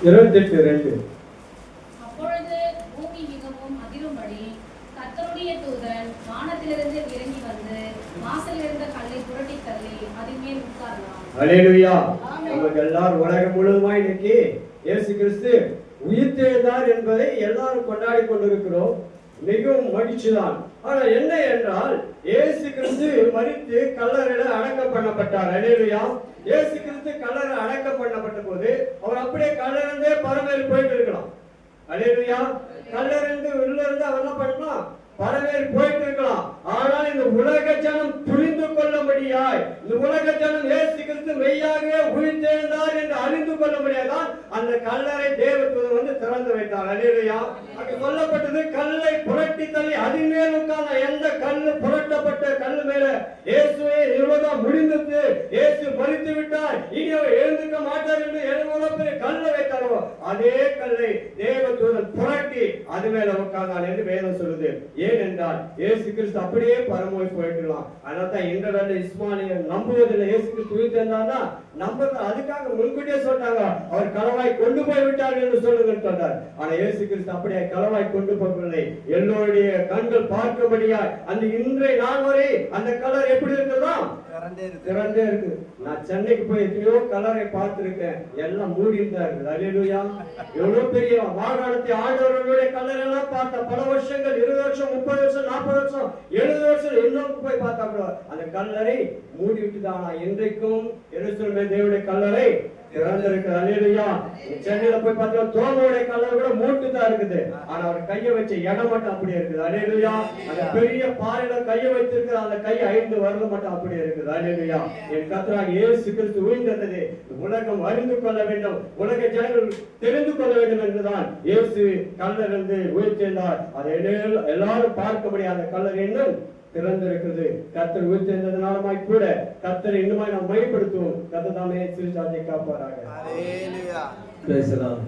28:2. அப்பொழுது பூமி மிகவும் அதிரும்படி கர்த்தருடைய தூதன் வானத்திலிருந்து இறங்கி வந்து வாசலில் இருந்த கல்லை புரட்டி தள்ளி அதன் மேல் உட்கார்ந்தார். அல்லேலூயா. நமக்கு எல்லாரும் உலகம் முழுவதுமாய் இன்னைக்கு இயேசு கிறிஸ்து உயிர்த்தெழுந்தார் என்பதை எல்லாரும் கொண்டாடி கொண்டிருக்கிறோம். மிகவும் மகிழ்ச்சிதான். ஆனா என்ன என்றால் இயேசு கிறிஸ்து மரித்து கல்லறையில அடக்கம் பண்ணப்பட்டார். அல்லேலூயா. இயேசு கிறிஸ்து கல்லறை அடக்கம் பண்ணப்பட்ட போது அவர் அப்படியே கல்லறைந்தே பரமேறி போயிட்டு இருக்கலாம். அல்லேலூயா. கல்லறைந்து உள்ள இருந்து அவர் என்ன பண்ணலாம்? பரமேறி போயிட்டு இருக்கலாம். ஆனால் இந்த உலக ஜனம் புரிந்து கொள்ளும்படியாய், இந்த உலக ஜனம் இயேசு கிறிஸ்து மெய்யாகவே உயிர்த்தெழுந்தார் என்று அறிந்து கொள்ளும்படியாதான் அந்த கல்லறை தேவதூதன் வந்து திறந்து வைத்தார். அல்லேலூயா. அங்கு சொல்லப்பட்டது கல்லை புரட்டி தள்ளி அதன் மேல் உட்கார்ந்த. எந்த கல்லு புரட்டப்பட்ட கல்லு மேல இயேசுவே இவ்வளவுதான் முடிந்தது, இயேசு மரித்து விட்டார், இனி அவர் எழுந்துக்க மாட்டார் என்று எவ்வளவு பெரிய கல்லை வைத்தாரோ அதே கல்லை தேவதூதன் புரட்டி அது மேல உட்கார்ந்தார் என்று வேதம் சொல்லுது. ஏனென்றால் இயேசு கிறிஸ்து அப்படியே பரமோய் போயிடலாம். அதனால்தான் இன்றைய இஸ்மானியர் நம்புவதில்லை. இயேசு கிறிஸ்து உயிர்த்தெழுந்தார்னா நம்புறது. அதுக்காக முன்கூட்டியே சொல்றாங்க அவர் களவாய் கொண்டு போய் விட்டார் என்று சொல்லுங்கள் சொன்னார். ஆனா இயேசு கிறிஸ்து அப்படியே களவாய் கொண்டு போகவில்லை. எல்லோருடைய கண்கள் பார்க்கும்படியாய் அந்த இன்றைய நாள் வரை அந்த கலர் எப்படி இருக்குதா? திறந்தே இருக்கு. நான் சென்னைக்கு போய் எத்தனையோ கலரை பார்த்திருக்கேன், எல்லாம் மூடிட்டு இருக்குது. அல்லேலூயா. எவ்வளவு பெரிய வாகனத்தை ஆண்டவர்களுடைய கலர் எல்லாம் பார்த்த பல வருஷங்கள், 20 வருஷம், 30 வருஷம், 40 வருஷம், 70 வருஷம் இன்னும் போய் பார்த்தா கூட அந்த கல்லறை மூடி விட்டுதான். இன்றைக்கும் எருசலேம் தேவனுடைய கல்லறை திறந்திருக்கு. அல்லேலூயா. சென்னையில போய் பார்த்தா தோமோடைய கல்லறை கூட மூட்டுதான் இருக்குது. ஆனா அவர் கையை வச்ச இடம் மட்டும் அப்படியே இருக்குது. அல்லேலூயா. அந்த பெரிய பாறையில கையை வைத்திருக்கிற அந்த கை 5 வருடம் மட்டும் அப்படியே இருக்குது. அல்லேலூயா. என் கர்த்தராகிய இயேசு கிறிஸ்து உயிர்த்தெழுந்தது உலகம் அறிந்து கொள்ள வேண்டும், உலக ஜனங்கள் தெரிந்து கொள்ள வேண்டும் என்றுதான் இயேசு கல்லறையிலிருந்து உயிர்த்தெழுந்தார். அதை எல்லாரும் பார்க்கபடி அந்த கல்லறை இன்னும் திறந்திருக்கிறது. கர்த்தர் உயிர்த்தெழுந்ததனாலுமாய் கூட கர்த்தரை இன்னுமாய் நாம் மையப்படுத்துவோம். கர்த்தர் தாமே சிறுசாதியை காப்பாராக. அல்லேலூயா. பேசலாம்.